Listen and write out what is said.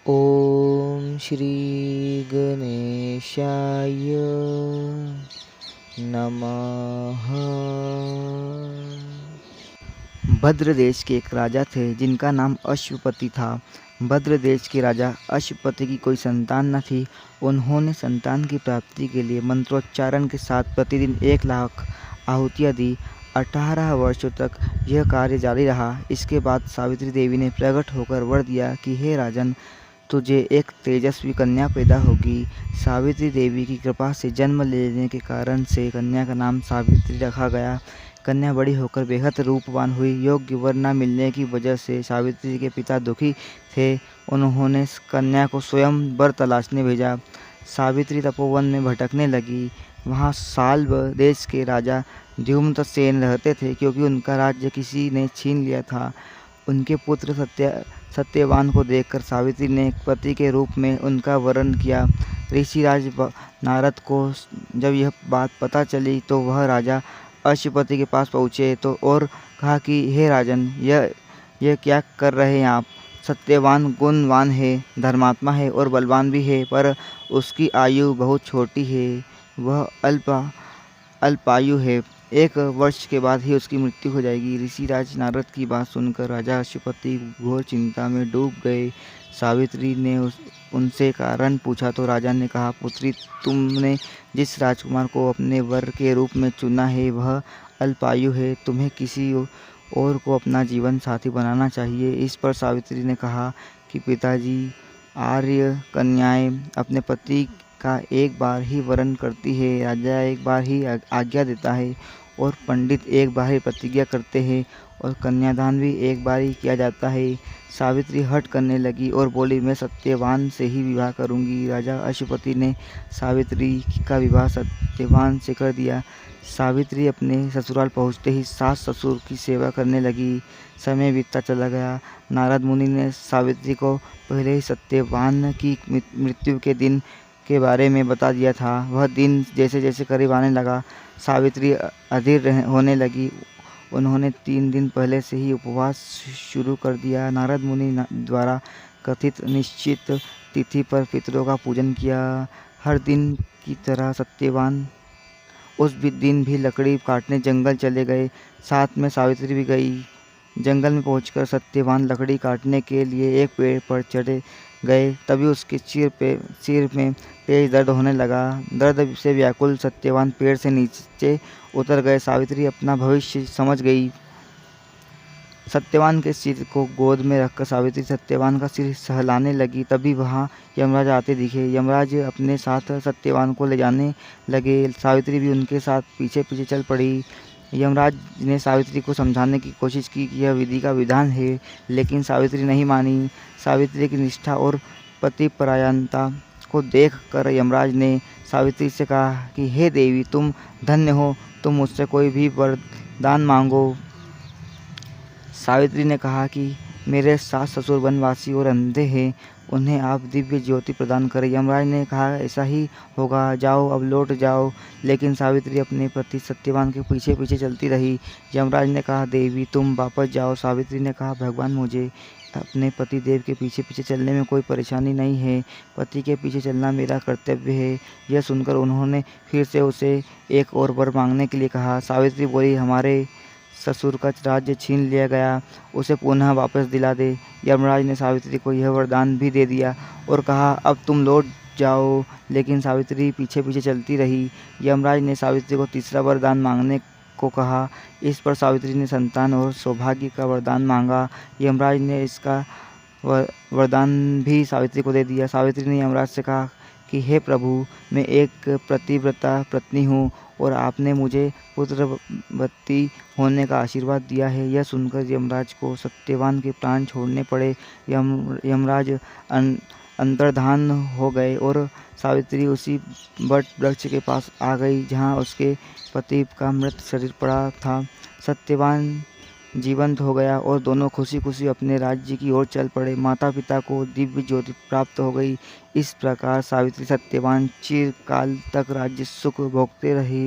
ओम श्री गणेशाय नमः। भद्र देश के एक राजा थे जिनका नाम अश्वपति था। भद्र देश के राजा अश्वपति की कोई संतान न थी। उन्होंने संतान की प्राप्ति के लिए मंत्रोच्चारण के साथ प्रतिदिन 1,00,000 आहुतियाँ दी। 18 वर्षों तक यह कार्य जारी रहा। इसके बाद सावित्री देवी ने प्रकट होकर वर दिया कि हे राजन, तुझे एक तेजस्वी कन्या पैदा होगी। सावित्री देवी की कृपा से जन्म लेने के कारण से कन्या का नाम सावित्री रखा गया। कन्या बड़ी होकर बेहद रूपवान हुई। योग्य वर न मिलने की वजह से सावित्री के पिता दुखी थे। उन्होंने कन्या को स्वयं वर तलाशने भेजा। सावित्री तपोवन में भटकने लगी। वहाँ साल्व देश के राजा द्युम्नसेन रहते थे, क्योंकि उनका राज्य किसी ने छीन लिया था। उनके पुत्र सत्यवान को देखकर सावित्री ने पति के रूप में उनका वरण किया। ऋषिराज नारद को जब यह बात पता चली तो वह राजा अश्वपति के पास पहुँचे तो और कहा कि हे राजन, यह क्या कर रहे हैं आप? सत्यवान गुणवान है, धर्मात्मा है और बलवान भी है, पर उसकी आयु बहुत छोटी है। वह अल्पायु है। 1 वर्ष के बाद ही उसकी मृत्यु हो जाएगी। ऋषिराज नारद की बात सुनकर राजा अश्वपति घोर चिंता में डूब गए। सावित्री ने उनसे कारण पूछा तो राजा ने कहा, पुत्री, तुमने जिस राजकुमार को अपने वर के रूप में चुना है वह अल्पायु है। तुम्हें किसी और को अपना जीवन साथी बनाना चाहिए। इस पर सावित्री ने कहा कि पिताजी, आर्य कन्याएं अपने पति का एक बार ही वरण करती है, राजा एक बार ही आज्ञा देता है और पंडित एक बार ही प्रतिज्ञा करते हैं और कन्यादान भी एक बार ही किया जाता है। सावित्री हठ करने लगी और बोली, मैं सत्यवान से ही विवाह करूंगी। राजा अश्वपति ने सावित्री का विवाह सत्यवान से कर दिया। सावित्री अपने ससुराल पहुँचते ही सास ससुर की सेवा करने लगी। समय बीतता चला गया। नारद मुनि ने सावित्री को पहले ही सत्यवान की मृत्यु के दिन के बारे में बता दिया था। वह दिन जैसे जैसे करीब आने लगा, सावित्री अधीर होने लगी। उन्होंने 3 दिन पहले से ही उपवास शुरू कर दिया। नारद मुनि द्वारा कथित निश्चित तिथि पर पितरों का पूजन किया। हर दिन की तरह सत्यवान उस दिन भी लकड़ी काटने जंगल चले गए। साथ में सावित्री भी गई। जंगल में पहुंचकर सत्यवान लकड़ी काटने के लिए एक पेड़ पर चढ़े गए। तभी उसके सिर में तेज दर्द होने लगा। दर्द से व्याकुल सत्यवान पेड़ से नीचे उतर गए। सावित्री अपना भविष्य समझ गई। सत्यवान के सिर को गोद में रखकर सावित्री सत्यवान का सिर सहलाने लगी। तभी वहाँ यमराज आते दिखे। यमराज अपने साथ सत्यवान को ले जाने लगे। सावित्री भी उनके साथ पीछे पीछे चल पड़ी। यमराज ने सावित्री को समझाने की कोशिश की कि यह विधि का विधान है, लेकिन सावित्री नहीं मानी। सावित्री की निष्ठा और पतिपरायणता को देख कर यमराज ने सावित्री से कहा कि हे देवी, तुम धन्य हो, तुम मुझसे कोई भी वरदान मांगो। सावित्री ने कहा कि मेरे सास ससुर वनवासी और अंधे हैं, उन्हें आप दिव्य ज्योति प्रदान करें। यमराज ने कहा, ऐसा ही होगा, जाओ अब लौट जाओ। लेकिन सावित्री अपने पति सत्यवान के पीछे पीछे चलती रही। यमराज ने कहा, देवी तुम वापस जाओ। सावित्री ने कहा, भगवान, मुझे अपने पति देव के पीछे पीछे चलने में कोई परेशानी नहीं है। पति के पीछे चलना मेरा कर्तव्य है। यह सुनकर उन्होंने फिर से उसे एक और वर मांगने के लिए कहा। सावित्री बोली, हमारे ससुर का राज्य छीन लिया गया, उसे पुनः वापस दिला दे। यमराज ने सावित्री को यह वरदान भी दे दिया और कहा, अब तुम लौट जाओ। लेकिन सावित्री पीछे पीछे चलती रही। यमराज ने सावित्री को तीसरा वरदान मांगने को कहा। इस पर सावित्री ने संतान और सौभाग्य का वरदान मांगा। यमराज ने इसका वरदान भी सावित्री को दे दिया। सावित्री ने यमराज से कहा कि हे प्रभु, मैं एक पतिव्रता पत्नी हूँ और आपने मुझे पुत्रवती होने का आशीर्वाद दिया है। यह सुनकर यमराज को सत्यवान के प्राण छोड़ने पड़े। यमराज अंतर्धान हो गए और सावित्री उसी वट वृक्ष के पास आ गई जहाँ उसके पति का मृत शरीर पड़ा था। सत्यवान जीवंत हो गया और दोनों खुशी खुशी अपने राज्य की ओर चल पड़े। माता पिता को दिव्य ज्योति प्राप्त हो गई। इस प्रकार सावित्री सत्यवान चिरकाल तक राज्य सुख भोगते रहे।